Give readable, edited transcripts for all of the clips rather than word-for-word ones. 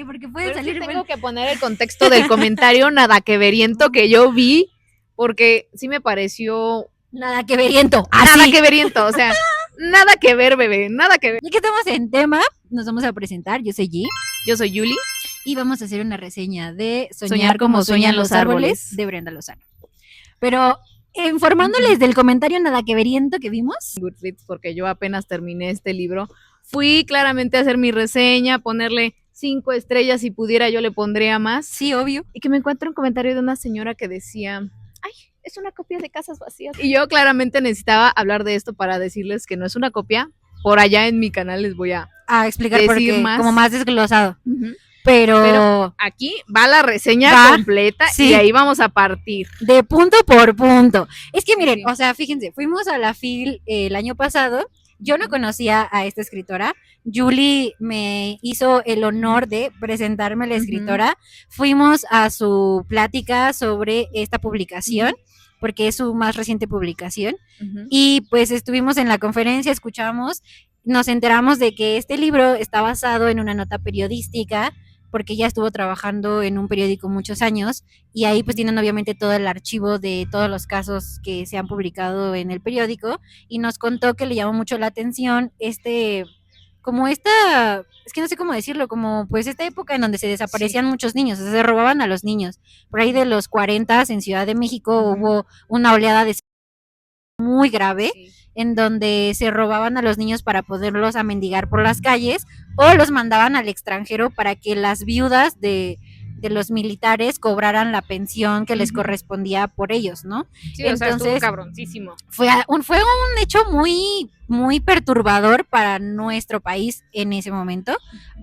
Sí, porque puede Pero salir. sí tengo que poner el contexto del comentario nada que veriento que yo vi, porque sí me pareció Nada que veriento. nada que veriento, o sea, nada que ver, bebé, nada que ver. Ya que estamos en tema, nos vamos a presentar. Yo soy G Yo soy Yuli. y vamos a hacer una reseña de Soñar como sueñan los árboles. de Brenda Lozano. Pero informándoles del comentario nada que veriento que vimos. Goodreads, porque yo apenas terminé este libro. Fui claramente a hacer mi reseña, ponerle 5 estrellas, si pudiera yo le pondría más. Sí, obvio. Y que me encuentro un comentario de una señora que decía, ay, es una copia de Casas Vacías. Y yo claramente necesitaba hablar de esto para decirles que no es una copia. Por allá en mi canal les voy a explicar decir porque más. Como más desglosado. Uh-huh. Pero aquí va la reseña completa, sí. Y ahí vamos a partir. De punto por punto. Es que miren, sí. O sea, fíjense, fuimos a la FIL el año pasado. Yo no conocía a esta escritora. Julie me hizo el honor de presentarme a la escritora. Fuimos a su plática sobre esta publicación, porque es su más reciente publicación. Y pues estuvimos en la conferencia, escuchamos, nos enteramos de que este libro está basado en una nota periodística, porque ella estuvo trabajando en un periódico muchos años y ahí pues tienen obviamente todo el archivo de todos los casos que se han publicado en el periódico y nos contó que le llamó mucho la atención es que no sé cómo decirlo, como pues esta época en donde se desaparecían muchos niños, o sea, se robaban a los niños. Por ahí de los 40 en Ciudad de México hubo una oleada de muy grave, en donde se robaban a los niños para poderlos amendigar por las calles o los mandaban al extranjero para que las viudas de los militares cobraran la pensión que les correspondía por ellos, ¿no? Sí, entonces, o sea, estuvo cabroncísimo. Fue un hecho muy, muy perturbador para nuestro país en ese momento,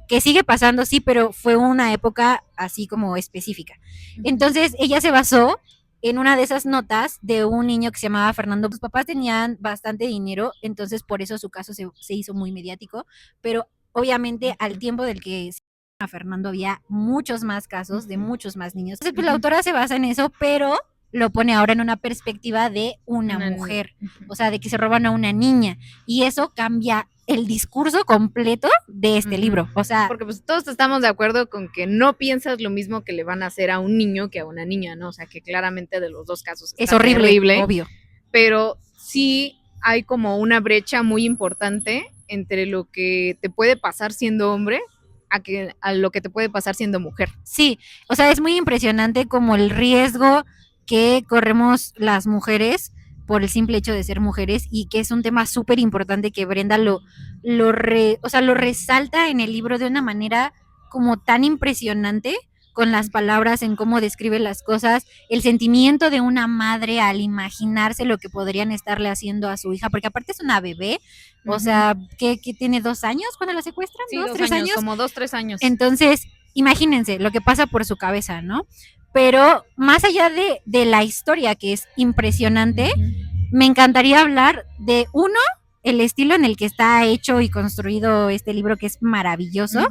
que sigue pasando, sí, pero fue una época así como específica. Entonces, ella se basó en una de esas notas de un niño que se llamaba Fernando. Sus papás tenían bastante dinero, entonces por eso su caso se hizo muy mediático, pero obviamente al tiempo del que a Fernando había muchos más casos de muchos más niños. Entonces, pues, la autora se basa en eso, pero lo pone ahora en una perspectiva de una mujer, o sea, de que se roban a una niña, y eso cambia el discurso completo de este libro, o sea... Porque pues todos estamos de acuerdo con que no piensas lo mismo que le van a hacer a un niño que a una niña, ¿no? O sea, que claramente de los dos casos es horrible, obvio. Pero sí hay como una brecha muy importante entre lo que te puede pasar siendo hombre a lo que te puede pasar siendo mujer. Sí, o sea, es muy impresionante como el riesgo que corremos las mujeres por el simple hecho de ser mujeres y que es un tema súper importante que Brenda lo resalta en el libro de una manera como tan impresionante con las palabras en cómo describe las cosas, el sentimiento de una madre al imaginarse lo que podrían estarle haciendo a su hija, porque aparte es una bebé, o sea, que tiene 2 años cuando la secuestran, sí, 2-3 años, como 2-3 años. Entonces, imagínense lo que pasa por su cabeza, ¿no? Pero más allá de la historia, que es impresionante, me encantaría hablar de el estilo en el que está hecho y construido este libro, que es maravilloso,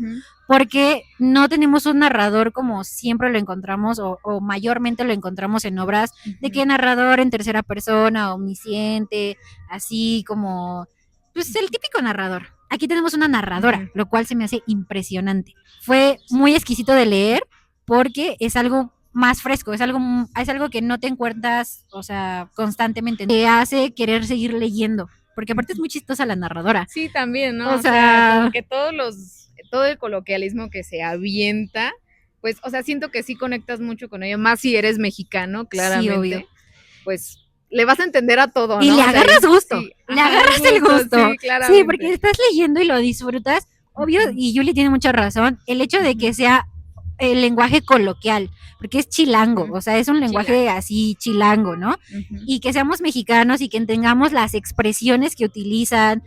porque no tenemos un narrador como siempre lo encontramos o mayormente lo encontramos en obras, de que narrador en tercera persona, omnisciente, así como, pues el típico narrador. Aquí tenemos una narradora, lo cual se me hace impresionante. Fue muy exquisito de leer porque es algo más fresco, es algo que no te encuentras, o sea, constantemente, te hace querer seguir leyendo, porque aparte es muy chistosa la narradora. Sí, también, ¿no? O sea como que todo el coloquialismo que se avienta, pues, o sea, siento que sí conectas mucho con ello, más si eres mexicano, claramente. Sí, obvio. Pues le vas a entender a todo, ¿no? Y le agarras gusto, sí, le agarras el gusto. Sí, claramente. Sí, porque estás leyendo y lo disfrutas, obvio, y Julie tiene mucha razón, el hecho de que sea el lenguaje coloquial, porque es chilango, o sea, es un lenguaje así chilango, ¿no? Y que seamos mexicanos y que tengamos las expresiones que utilizan,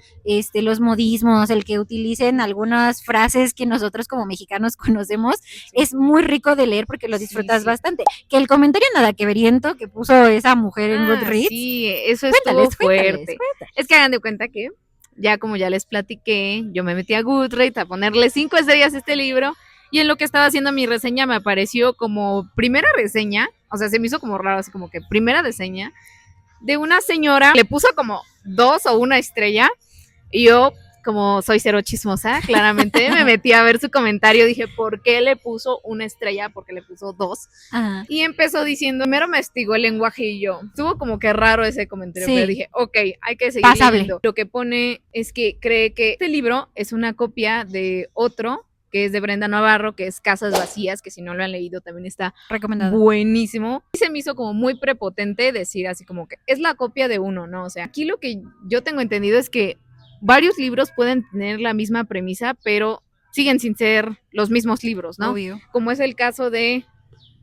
los modismos, el que utilicen algunas frases que nosotros como mexicanos conocemos, es muy rico de leer porque lo disfrutas bastante. Que el comentario nada que veriento que puso esa mujer en Goodreads. Sí, eso es todo fuerte. Es que hagan de cuenta que, ya como ya les platiqué, yo me metí a Goodreads a ponerle 5 estrellas a este libro. Y en lo que estaba haciendo mi reseña me apareció como primera reseña, o sea, se me hizo como raro, así como que primera reseña de una señora, le puso como 2 o 1 estrella, y yo como soy cero chismosa, claramente, me metí a ver su comentario, dije, ¿por qué le puso una estrella? ¿Por qué le puso 2? Ajá. Y empezó diciendo, primero me estigó el lenguaje y yo, estuvo como que raro ese comentario, pero dije, ok, hay que seguir leyendo. Lo que pone es que cree que este libro es una copia de otro, que es de Brenda Navarro, que es Casas Vacías, que si no lo han leído también está recomendado, buenísimo. Y se me hizo como muy prepotente decir así como que es la copia de uno, ¿no? O sea, aquí lo que yo tengo entendido es que varios libros pueden tener la misma premisa, pero siguen sin ser los mismos libros, ¿no? Obvio. Como es el caso de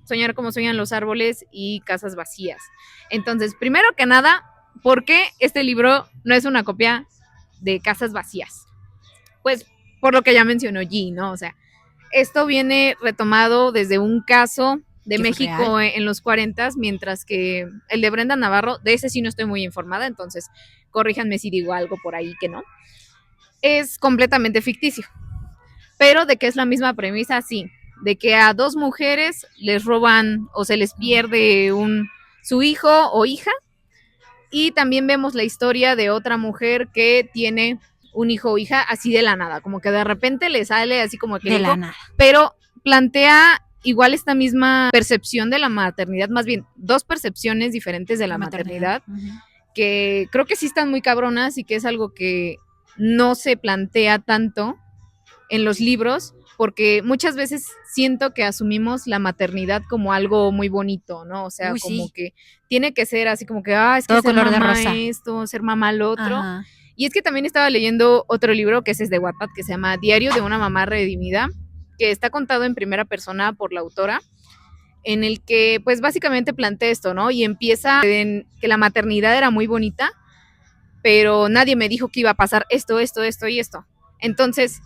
Soñar como sueñan los árboles y Casas Vacías. Entonces, primero que nada, ¿por qué este libro no es una copia de Casas Vacías? Pues por lo que ya mencionó G, ¿no? O sea, esto viene retomado desde un caso de México en los 40, mientras que el de Brenda Navarro, de ese sí no estoy muy informada, entonces corríjanme si digo algo por ahí que no. Es completamente ficticio. Pero de que es la misma premisa, sí. De que a 2 mujeres les roban o se les pierde su hijo o hija. Y también vemos la historia de otra mujer que tiene un hijo o hija así de la nada, como que de repente le sale así como que de la nada. Pero plantea igual esta misma percepción de la maternidad, más bien 2 percepciones diferentes de la maternidad, que creo que sí están muy cabronas y que es algo que no se plantea tanto en los libros, porque muchas veces siento que asumimos la maternidad como algo muy bonito, ¿no? O sea, como que tiene que ser así como que, es que todo ser color mamá de rosa. Esto, ser mamá lo otro. Ajá. Y es que también estaba leyendo otro libro que es de Wattpad, que se llama Diario de una mamá redimida, que está contado en primera persona por la autora, en el que pues básicamente plantea esto, ¿no? Y empieza en que la maternidad era muy bonita, pero nadie me dijo que iba a pasar esto y esto. Entonces,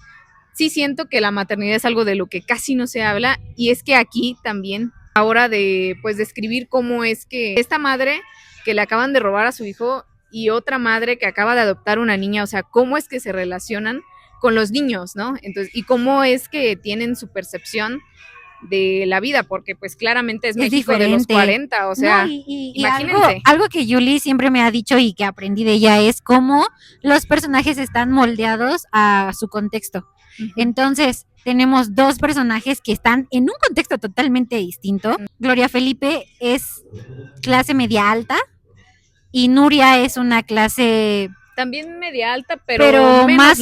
sí siento que la maternidad es algo de lo que casi no se habla, y es que aquí también, ahora de pues describir cómo es que esta madre que le acaban de robar a su hijo y otra madre que acaba de adoptar una niña, o sea, cómo es que se relacionan con los niños, ¿no? Entonces, y cómo es que tienen su percepción de la vida, porque pues claramente es México diferente. De los 40, o sea, no, imagínense. Algo que Julie siempre me ha dicho y que aprendí de ella es cómo los personajes están moldeados a su contexto. Entonces, tenemos 2 personajes que están en un contexto totalmente distinto. Gloria Felipe es clase media alta y Nuria es una clase también media alta, pero menos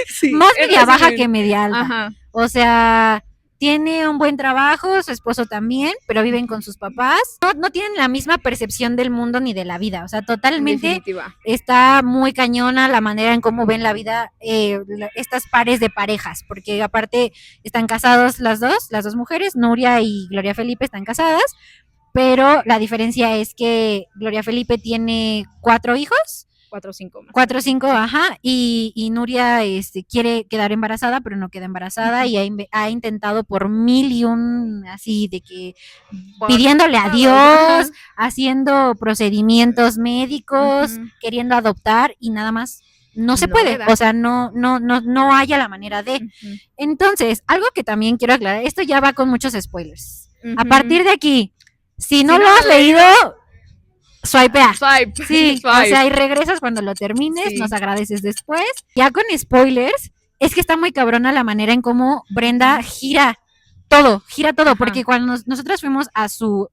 sí, más media baja que media alta. Ajá. O sea, tiene un buen trabajo, su esposo también, pero viven con sus papás. No tienen la misma percepción del mundo ni de la vida. O sea, totalmente está muy cañona la manera en cómo ven la vida estas pares de parejas, porque aparte están casados las dos mujeres, Nuria y Gloria Felipe están casadas, pero la diferencia es que Gloria Felipe tiene 4 hijos. 4 o 5 más. 4 o 5, ajá, y Nuria quiere quedar embarazada, pero no queda embarazada, y ha intentado por 1001, así de que pidiéndole a Dios, haciendo procedimientos médicos, queriendo adoptar, y nada más no se puede, o sea, no haya la manera de. Entonces, algo que también quiero aclarar, esto ya va con muchos spoilers. A partir de aquí, si no lo has leído, swipea. Sí, swipe. O sea, y regresas cuando lo termines, nos agradeces después. Ya con spoilers, es que está muy cabrona la manera en cómo Brenda gira todo, porque cuando nosotras fuimos a su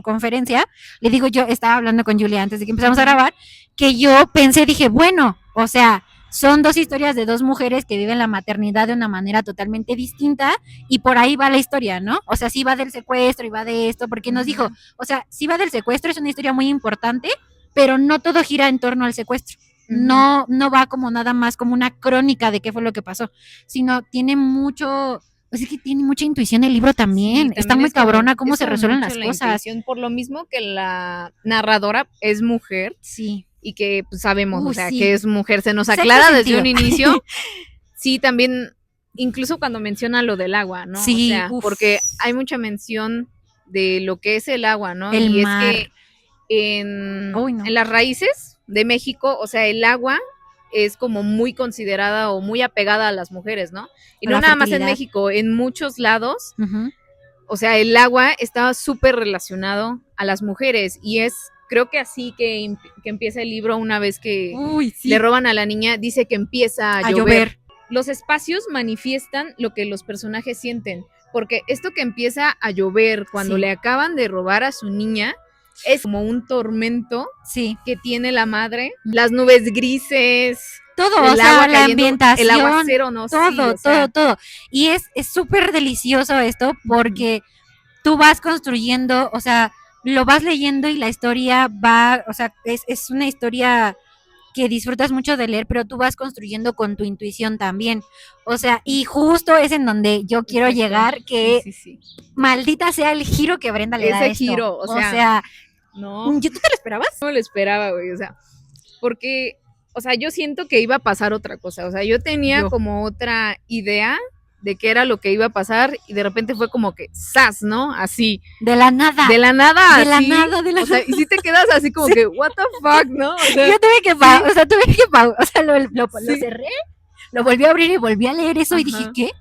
conferencia, le digo, yo estaba hablando con Julia antes de que empezamos a grabar, que yo dije, bueno, o sea, son 2 historias de 2 mujeres que viven la maternidad de una manera totalmente distinta, y por ahí va la historia, ¿no? O sea, sí va del secuestro y va de esto, porque nos dijo, o sea, sí va del secuestro, es una historia muy importante, pero no todo gira en torno al secuestro. No va como nada más como una crónica de qué fue lo que pasó, sino tiene mucho, pues es que tiene mucha intuición el libro también. Sí, está muy cabrona cómo se resuelven las cosas. Por lo mismo que la narradora es mujer. Sí. Y que pues, sabemos, o sea, que es mujer, se nos aclara desde un inicio. Sí, también, incluso cuando menciona lo del agua, ¿no? Sí, o sea, porque hay mucha mención de lo que es el agua, ¿no? El mar. Es que en las raíces de México, o sea, el agua es como muy considerada o muy apegada a las mujeres, ¿no? Y no nada más en México, en muchos lados, o sea, el agua está súper relacionado a las mujeres, y es creo que así que empieza el libro una vez que le roban a la niña, dice que empieza a llover. Los espacios manifiestan lo que los personajes sienten, porque esto que empieza a llover cuando le acaban de robar a su niña es como un tormento que tiene la madre, las nubes grises, todo, o sea, la ambientación, el aguacero, no sé, todo. Y es súper delicioso esto porque tú vas construyendo, o sea, lo vas leyendo y la historia va, o sea, es una historia que disfrutas mucho de leer, pero tú vas construyendo con tu intuición también. O sea, y justo es en donde yo quiero llegar, que maldita sea el giro que Brenda le da a esto. Ese giro, o sea no. ¿Tú te lo esperabas? No me lo esperaba, güey, o sea, porque, o sea, yo siento que iba a pasar otra cosa, o sea, yo tenía como otra idea de qué era lo que iba a pasar y de repente fue como que ¡zas!, ¿no? Así. De la nada. O sea, y si te quedas así como que what the fuck, ¿no? O sea, yo tuve que lo cerré, lo volví a abrir y volví a leer eso y dije, ¿qué?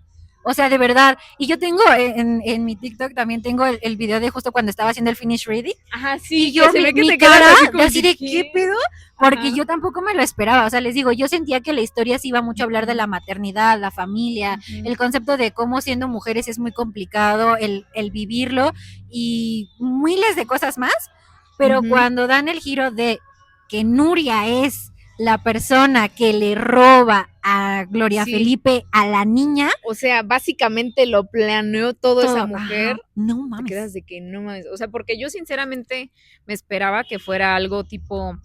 O sea, de verdad. Y yo tengo en mi TikTok también tengo el video de justo cuando estaba haciendo el finish reading. Ajá, sí. Y yo mi cara así de ¿qué pedo? Porque yo tampoco me lo esperaba. O sea, les digo, yo sentía que la historia se iba mucho a hablar de la maternidad, la familia, el concepto de cómo siendo mujeres es muy complicado el vivirlo y miles de cosas más. Pero cuando dan el giro de que Nuria es la persona que le roba a Gloria Felipe a la niña. O sea, básicamente lo planeó todo esa mujer. No mames. Te quedas de que no mames. O sea, porque yo sinceramente me esperaba que fuera algo tipo,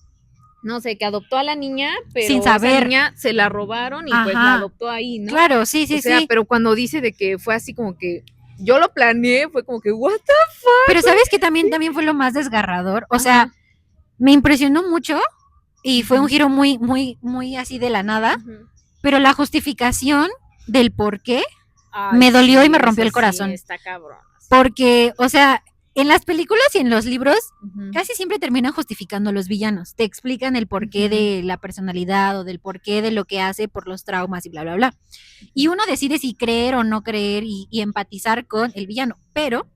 no sé, que adoptó a la niña, pero sin saber. Esa niña se la robaron y pues la adoptó ahí, ¿no? Claro, sí. O sea, pero cuando dice de que fue así como que yo lo planeé, fue como que what the fuck. Pero ¿sabes qué también fue lo más desgarrador? O sea, me impresionó mucho. Y fue un giro muy, muy, muy así de la nada, pero la justificación del por qué me dolió y me rompió el corazón. Está cabrón. Porque, o sea, en las películas y en los libros casi siempre terminan justificando a los villanos. Te explican el porqué de la personalidad o del porqué de lo que hace por los traumas y bla, bla, bla. Y uno decide si creer o no creer y empatizar con el villano. Pero,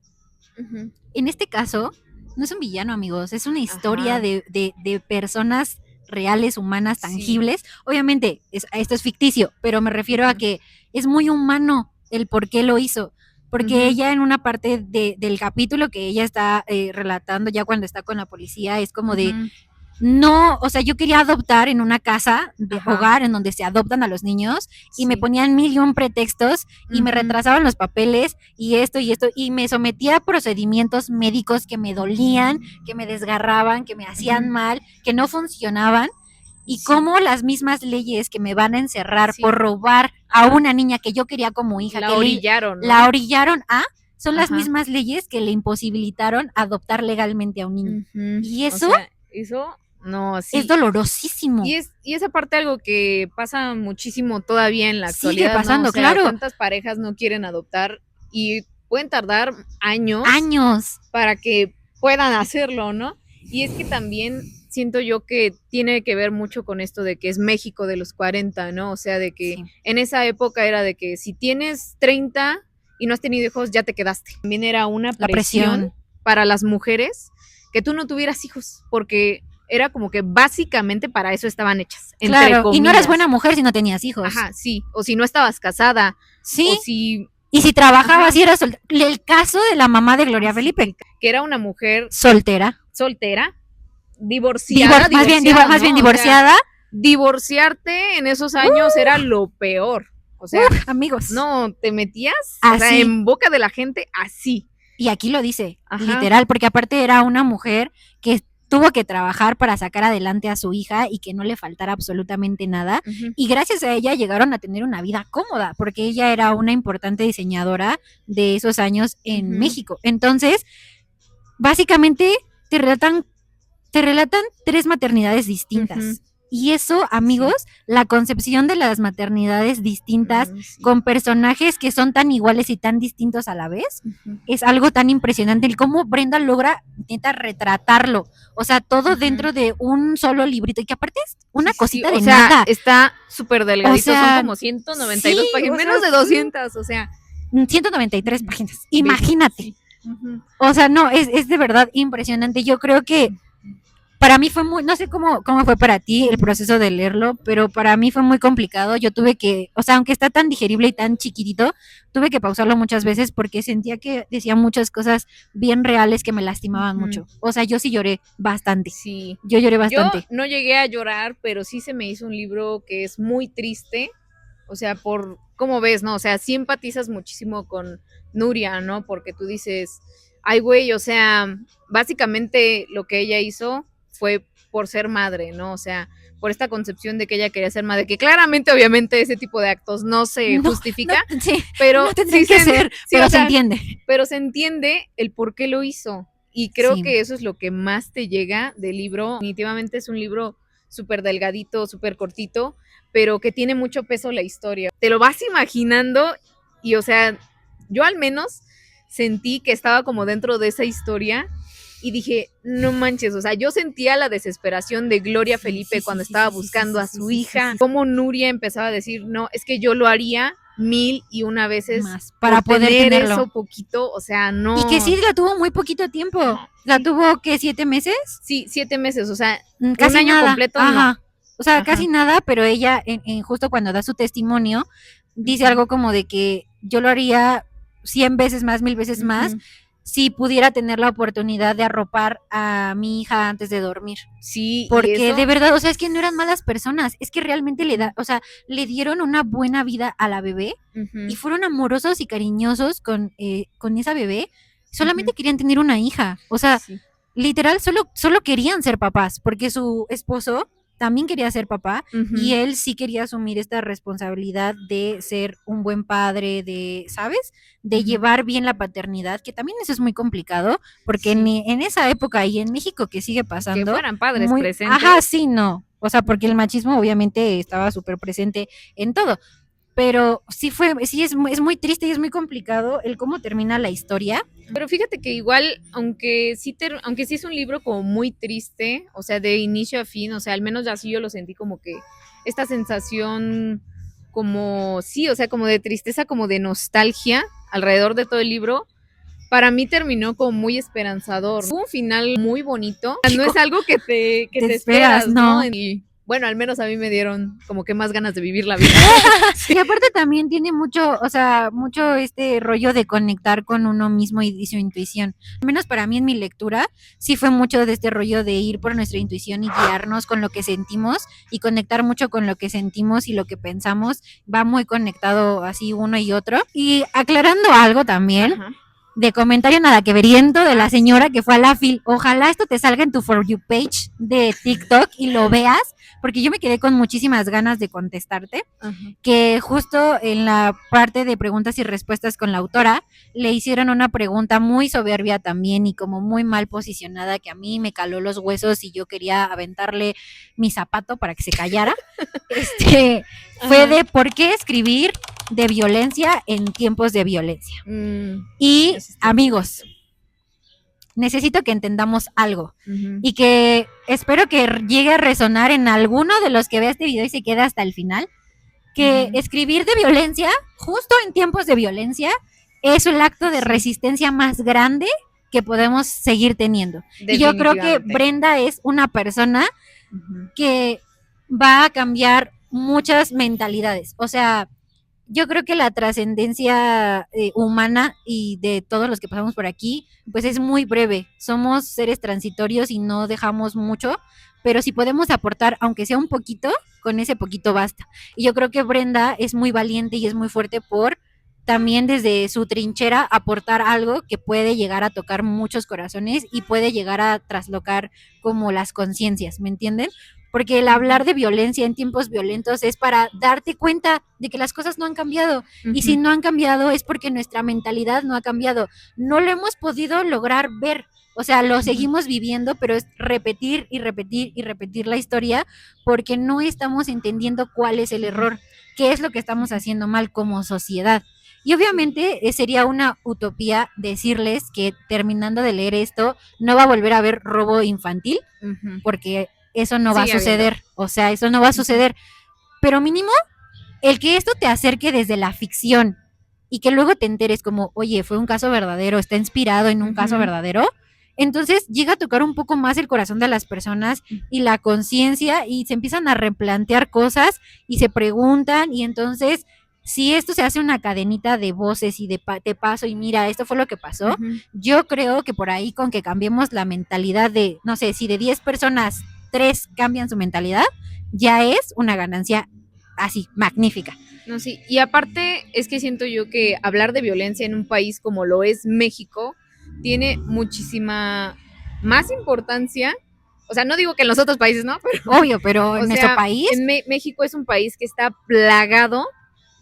en este caso, no es un villano, amigos. Es una historia de personas reales, humanas, tangibles. Obviamente, esto es ficticio, pero me refiero a que es muy humano el por qué lo hizo. Porque ella en una parte del capítulo que ella está relatando ya cuando está con la policía, es como de, no, o sea, yo quería adoptar en una casa de hogar en donde se adoptan a los niños y me ponían 1,000,000 pretextos y me retrasaban los papeles y esto y me sometía a procedimientos médicos que me dolían, que me desgarraban, que me hacían mal, que no funcionaban. Y cómo las mismas leyes que me van a encerrar por robar a una niña que yo quería como hija, la orillaron, ¿no? La orillaron a, son las mismas leyes que le imposibilitaron adoptar legalmente a un niño. Y eso, o sea, eso no, sí. Es dolorosísimo. Y esa parte algo que pasa muchísimo todavía en la actualidad. Sigue pasando, ¿no? O sea, claro. ¿cuántas parejas no quieren adoptar? Y pueden tardar años para que puedan hacerlo, ¿no? Y es que también siento yo que tiene que ver mucho con esto de que es México de los 40, ¿no? O sea, de que en esa época era de que si tienes 30 y no has tenido hijos, ya te quedaste. También era una presión para las mujeres que tú no tuvieras hijos, porque era como que básicamente para eso estaban hechas. Claro, y no eras buena mujer si no tenías hijos. Ajá, sí, o si no estabas casada. Sí, o si... y si trabajabas y eras soltera. El caso de la mamá de Gloria Felipe. Que era una mujer... Soltera, divorciada. Más bien divorciada. O sea, divorciarte en esos años era lo peor. O sea, amigos. No, te metías así, o sea, en boca de la gente así. Y aquí lo dice, literal, porque aparte era una mujer que tuvo que trabajar para sacar adelante a su hija y que no le faltara absolutamente nada. Y gracias a ella llegaron a tener una vida cómoda, porque ella era una importante diseñadora de esos años en México. Entonces, básicamente te relatan 3 maternidades distintas. Y eso, amigos, la concepción de las maternidades distintas con personajes que son tan iguales y tan distintos a la vez, es algo tan impresionante. El cómo Brenda logra, neta, retratarlo. O sea, todo dentro de un solo librito. Y que aparte es una cosita de nada. Está súper delgadito, o sea, son como 192 páginas, menos de 200, o sea. 193 páginas, imagínate. O sea, no, es de verdad impresionante. Yo creo que para mí fue muy, no sé cómo fue para ti el proceso de leerlo, pero para mí fue muy complicado. Yo tuve que, o sea, aunque está tan digerible y tan chiquitito, tuve que pausarlo muchas veces porque sentía que decía muchas cosas bien reales que me lastimaban mucho. O sea, yo sí lloré bastante. Sí. Yo lloré bastante. Yo no llegué a llorar, pero sí se me hizo un libro que es muy triste. O sea, por cómo ves, ¿no? O sea, sí empatizas muchísimo con Nuria, ¿no? Porque tú dices, ay, güey, o sea, básicamente lo que ella hizo fue por ser madre, ¿no? O sea, por esta concepción de que ella quería ser madre, que claramente, obviamente, ese tipo de actos no se justifica, sí, pero no tendría que ser, sí, pero o se sea, entiende. Pero se entiende el por qué lo hizo. Y creo que eso es lo que más te llega del libro. Definitivamente es un libro súper delgadito, súper cortito, pero que tiene mucho peso la historia. Te lo vas imaginando y, o sea, yo al menos sentí que estaba como dentro de esa historia y dije, no manches, o sea, yo sentía la desesperación de Gloria Felipe cuando estaba buscando a su hija, cómo Nuria empezaba a decir, no, es que yo lo haría 1001 veces más para poder tenerlo. Eso poquito, o sea, no. Y que sí la tuvo muy poquito tiempo. ¿La tuvo qué, 7 meses? Sí, 7 meses, o sea, casi un año nada. completo. Ajá. No. O sea, casi nada, pero ella en justo cuando da su testimonio dice algo como de que yo lo haría 100 veces más, 1000 veces más si pudiera tener la oportunidad de arropar a mi hija antes de dormir. Sí, porque eso, de verdad, o sea, es que no eran malas personas, es que realmente le dieron una buena vida a la bebé y fueron amorosos y cariñosos con esa bebé. Solamente querían tener una hija, o sea, literal solo querían ser papás, porque su esposo también quería ser papá y él sí quería asumir esta responsabilidad de ser un buen padre, de, ¿sabes? De llevar bien la paternidad, que también eso es muy complicado, porque en esa época y en México que sigue pasando. Que fueran padres presentes. Ajá, sí, no. O sea, porque el machismo obviamente estaba súper presente en todo. Pero sí es muy triste y es muy complicado el cómo termina la historia. Pero fíjate que igual, aunque sí es un libro como muy triste, o sea, de inicio a fin, o sea, al menos así yo lo sentí como que esta sensación como, sí, o sea, como de tristeza, como de nostalgia alrededor de todo el libro, para mí terminó como muy esperanzador. Fue un final muy bonito. No es algo que te esperas, ¿no? Y bueno, al menos a mí me dieron como que más ganas de vivir la vida. Y aparte también tiene mucho, o sea, mucho este rollo de conectar con uno mismo y su intuición. Al menos para mí en mi lectura, sí fue mucho de este rollo de ir por nuestra intuición y guiarnos con lo que sentimos y conectar mucho con lo que sentimos y lo que pensamos. Va muy conectado así uno y otro. Y aclarando algo también. Ajá. De comentario nada que veriendo de la señora que fue a la fil. Ojalá esto te salga en tu For You page de TikTok y lo veas, porque yo me quedé con muchísimas ganas de contestarte. Que justo en la parte de preguntas y respuestas con la autora le hicieron una pregunta muy soberbia también y como muy mal posicionada que a mí me caló los huesos y yo quería aventarle mi zapato para que se callara. Fue de por qué escribir de violencia en tiempos de violencia. Y amigos, necesito que entendamos algo y que espero que llegue a resonar en alguno de los que vea este video y se quede hasta el final, que escribir de violencia, justo en tiempos de violencia, es el acto de resistencia más grande que podemos seguir teniendo. Y yo creo que Brenda es una persona que va a cambiar muchas mentalidades. O sea, yo creo que la trascendencia humana y de todos los que pasamos por aquí, pues es muy breve. Somos seres transitorios y no dejamos mucho, pero si podemos aportar, aunque sea un poquito, con ese poquito basta. Y yo creo que Brenda es muy valiente y es muy fuerte por también desde su trinchera aportar algo que puede llegar a tocar muchos corazones y puede llegar a traslocar como las conciencias, ¿me entienden? Porque el hablar de violencia en tiempos violentos es para darte cuenta de que las cosas no han cambiado. Y si no han cambiado es porque nuestra mentalidad no ha cambiado. No lo hemos podido lograr ver. O sea, lo seguimos viviendo, pero es repetir y repetir y repetir la historia porque no estamos entendiendo cuál es el error, qué es lo que estamos haciendo mal como sociedad. Y obviamente sería una utopía decirles que terminando de leer esto no va a volver a haber robo infantil, porque eso no va a suceder, o sea, eso no va a suceder, pero mínimo el que esto te acerque desde la ficción y que luego te enteres como, oye, fue un caso verdadero, está inspirado en un caso verdadero, Entonces llega a tocar un poco más el corazón de las personas y la conciencia y se empiezan a replantear cosas y se preguntan y entonces si esto se hace una cadenita de voces y de te paso y mira, esto fue lo que pasó, yo creo que por ahí con que cambiemos la mentalidad de, no sé, si de 10 personas 3 cambian su mentalidad, ya es una ganancia así, magnífica. No, sí, y aparte es que siento yo que hablar de violencia en un país como lo es México tiene muchísima más importancia. O sea, no digo que en los otros países, ¿no? Pero, obvio, pero en nuestro país. México es un país que está plagado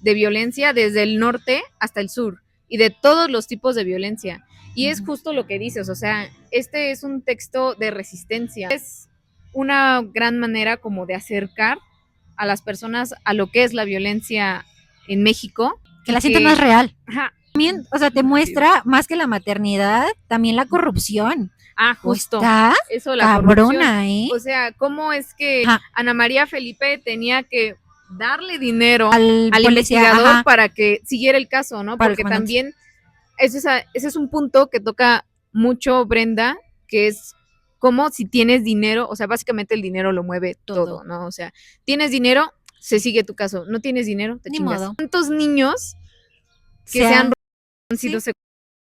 de violencia desde el norte hasta el sur y de todos los tipos de violencia. Y es justo lo que dices, o sea, este es un texto de resistencia. Es una gran manera como de acercar a las personas a lo que es la violencia en México. Que la sienten más real. Ajá. También, o sea, te muestra más que la maternidad, también la corrupción. Ah, justo. Está eso, la cabrona, ¿eh? O sea, ¿cómo es que Ana María Felipe tenía que darle dinero al investigador para que siguiera el caso, ¿no? Porque también ese es un punto que toca mucho Brenda, que es como si tienes dinero, o sea, básicamente el dinero lo mueve todo, ¿no? O sea, tienes dinero, se sigue tu caso. No tienes dinero, te chingas. Modo. ¿Cuántos niños que se han sido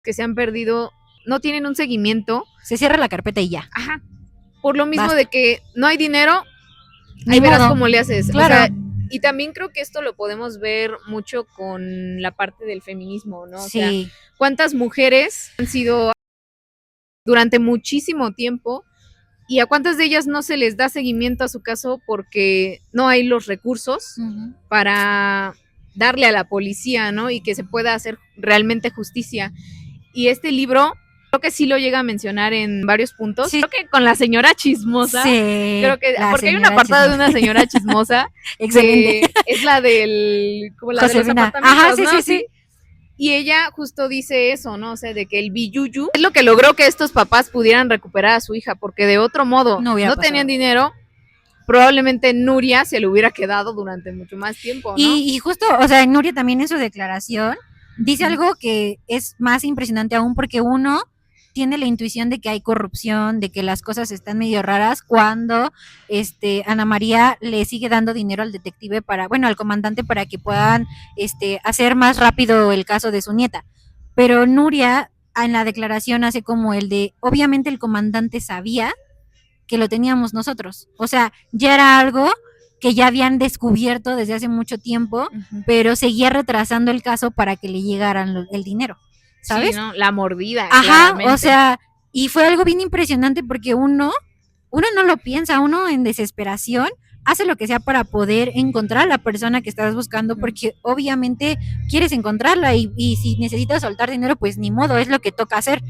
que se han perdido, no tienen un seguimiento? Se cierra la carpeta y ya. Ajá. Por lo mismo de que no hay dinero, ahí verás cómo le haces. Claro. O sea, y también creo que esto lo podemos ver mucho con la parte del feminismo, ¿no? O sea, ¿cuántas mujeres han sido durante muchísimo tiempo y a cuántas de ellas no se les da seguimiento a su caso porque no hay los recursos para darle a la policía, ¿no? Y que se pueda hacer realmente justicia? Y este libro creo que sí lo llega a mencionar en varios puntos. Sí. Creo que con la señora chismosa. Sí. Creo que porque hay un apartado de una señora chismosa. Excelente. Es la del como la Josefina. De los apartamentos. Ajá, sí, ¿no? Sí. Y ella justo dice eso, ¿no? O sea, de que el billuyu es lo que logró que estos papás pudieran recuperar a su hija, porque de otro modo no tenían dinero. Probablemente Nuria se le hubiera quedado durante mucho más tiempo, ¿no? Y justo, o sea, Nuria también en su declaración dice algo que es más impresionante aún, porque uno tiene la intuición de que hay corrupción, de que las cosas están medio raras, cuando Ana María le sigue dando dinero al detective al comandante para que puedan hacer más rápido el caso de su nieta. Pero Nuria en la declaración hace como el de, obviamente el comandante sabía que lo teníamos nosotros. O sea, ya era algo que ya habían descubierto desde hace mucho tiempo, pero seguía retrasando el caso para que le llegaran el dinero, ¿sabes? Sí, ¿no? La mordida. Ajá, claramente. O sea, y fue algo bien impresionante porque uno no lo piensa, uno en desesperación hace lo que sea para poder encontrar a la persona que estás buscando, porque obviamente quieres encontrarla y si necesitas soltar dinero, pues ni modo, es lo que toca hacer,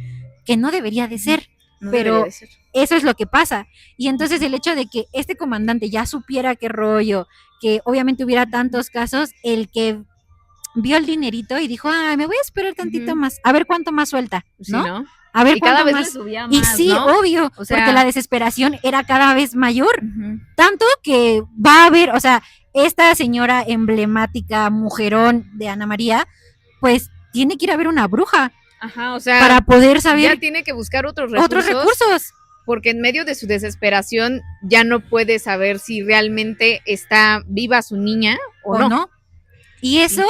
que no debería de ser. No, pero eso es lo que pasa. Y entonces el hecho de que este comandante ya supiera qué rollo, que obviamente hubiera tantos casos, el que vio el dinerito y dijo, me voy a esperar tantito más, a ver cuánto más suelta, ¿no? Sí, ¿no? A ver, y cada vez más. Le subía más, y sí, ¿no? Obvio, o sea, porque la desesperación era cada vez mayor, tanto que va a haber, o sea, esta señora emblemática, mujerón de Ana María, pues tiene que ir a ver una bruja. Ajá, o sea, para poder saber. Ya tiene que buscar otros recursos. Porque en medio de su desesperación ya no puede saber si realmente está viva su niña o no. Y eso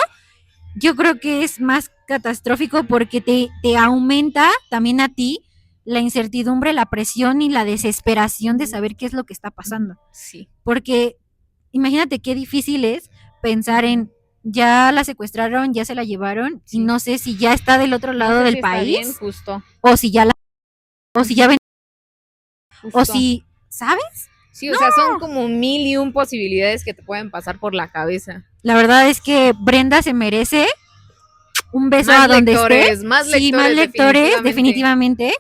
yo creo que es más catastrófico porque te aumenta también a ti la incertidumbre, la presión y la desesperación de saber qué es lo que está pasando. Sí. Porque imagínate qué difícil es pensar en ya la secuestraron, ya se la llevaron, y no sé si ya está del otro lado del país, bien, justo. o si ya ven, o si, ¿sabes? Sí, o sea, son como 1001 posibilidades que te pueden pasar por la cabeza. La verdad es que Brenda se merece un beso más a donde esté. Más lectores, definitivamente.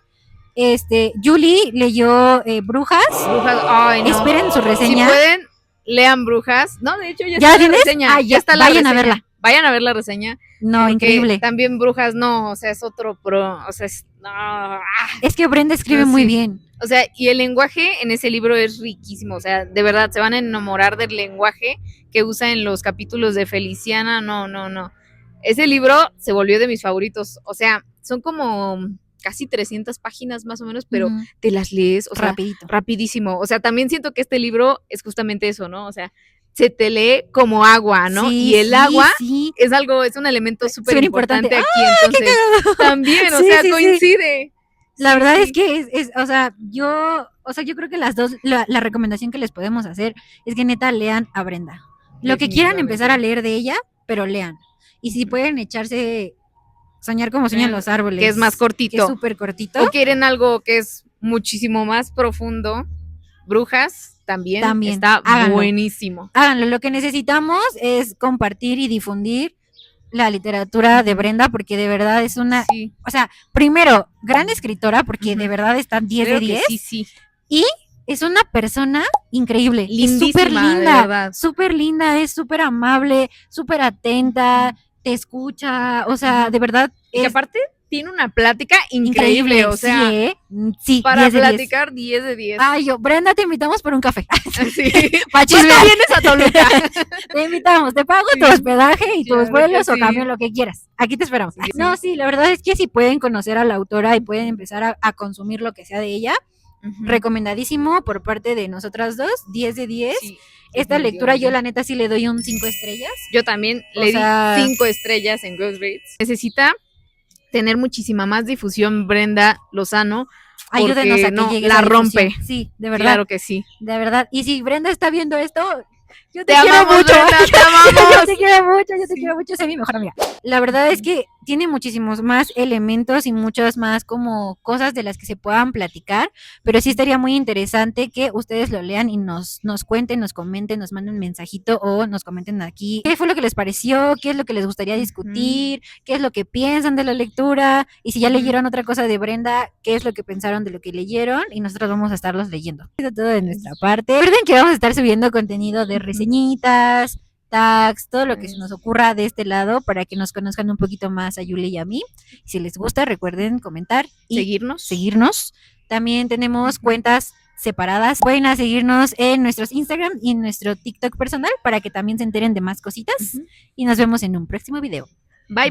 Julie leyó Brujas. Ay, no. Esperen su reseña. Si pueden, lean Brujas. No, de hecho ya está la reseña. Ya está la reseña. A verla. Vayan a ver la reseña. No, increíble. También Brujas, no, o sea, es otro o sea, no. Es que Brenda escribe muy bien. O sea, y el lenguaje en ese libro es riquísimo, o sea, de verdad, se van a enamorar del lenguaje que usa en los capítulos de Feliciana, no. Ese libro se volvió de mis favoritos, o sea, son como casi 300 páginas más o menos, pero te las lees, o sea, rapidísimo. O sea, también siento que este libro es justamente eso, ¿no? O sea, se te lee como agua, ¿no? Sí, y el agua es un elemento súper importante aquí, entonces también, o sea, coincide. La verdad es que o sea, yo creo que las dos, la recomendación que les podemos hacer es que neta lean a Brenda. Lo que quieran empezar a leer de ella, pero lean. Y si pueden echarse Soñar como sueñan los árboles, que es más cortito, que es súper cortito, o quieren algo que es muchísimo más profundo, Brujas también está buenísimo. Háganlo, lo que necesitamos es compartir y difundir la literatura de Brenda, porque de verdad es una, o sea, primero, gran escritora, porque de verdad está 10 de 10, y es una persona increíble, lindísima, súper linda, es súper amable, súper atenta, te escucha, o sea, de verdad. Y que aparte tiene una plática increíble, o sea, sí, para platicar 10 de 10. Ay, Brenda, te invitamos por un café. Sí. ¿Cuándo vienes a Toluca? Te invitamos, te pago tu hospedaje y tus vuelos o cambio, lo que quieras. Aquí te esperamos. No, sí, la verdad es que si pueden conocer a la autora y pueden empezar a consumir lo que sea de ella, recomendadísimo por parte de nosotras dos, 10 de 10. Sí, esta lectura yo la neta sí le doy un 5 estrellas. Yo también le di 5 estrellas en Goodreads. Necesita tener muchísima más difusión Brenda Lozano. Ayúdenos a que llegue la rompe. Sí, de verdad. Claro que sí. De verdad. Y si Brenda está viendo esto, yo te quiero mucho. Brenda, te amamos. Yo te quiero mucho, soy mi mejor amiga. La verdad es que tiene muchísimos más elementos y muchas más como cosas de las que se puedan platicar, pero sí estaría muy interesante que ustedes lo lean y nos cuenten, nos comenten, nos manden un mensajito o nos comenten aquí qué fue lo que les pareció, qué es lo que les gustaría discutir, qué es lo que piensan de la lectura, y si ya leyeron otra cosa de Brenda, qué es lo que pensaron de lo que leyeron, y nosotros vamos a estarlos leyendo. Eso es todo de nuestra parte. Recuerden que vamos a estar subiendo contenido de reseñitas, tags, todo lo que se nos ocurra de este lado para que nos conozcan un poquito más a Yuli y a mí. Si les gusta, recuerden comentar y seguirnos. También tenemos cuentas separadas. Pueden seguirnos en nuestros Instagram y en nuestro TikTok personal para que también se enteren de más cositas. Y nos vemos en un próximo video. Bye.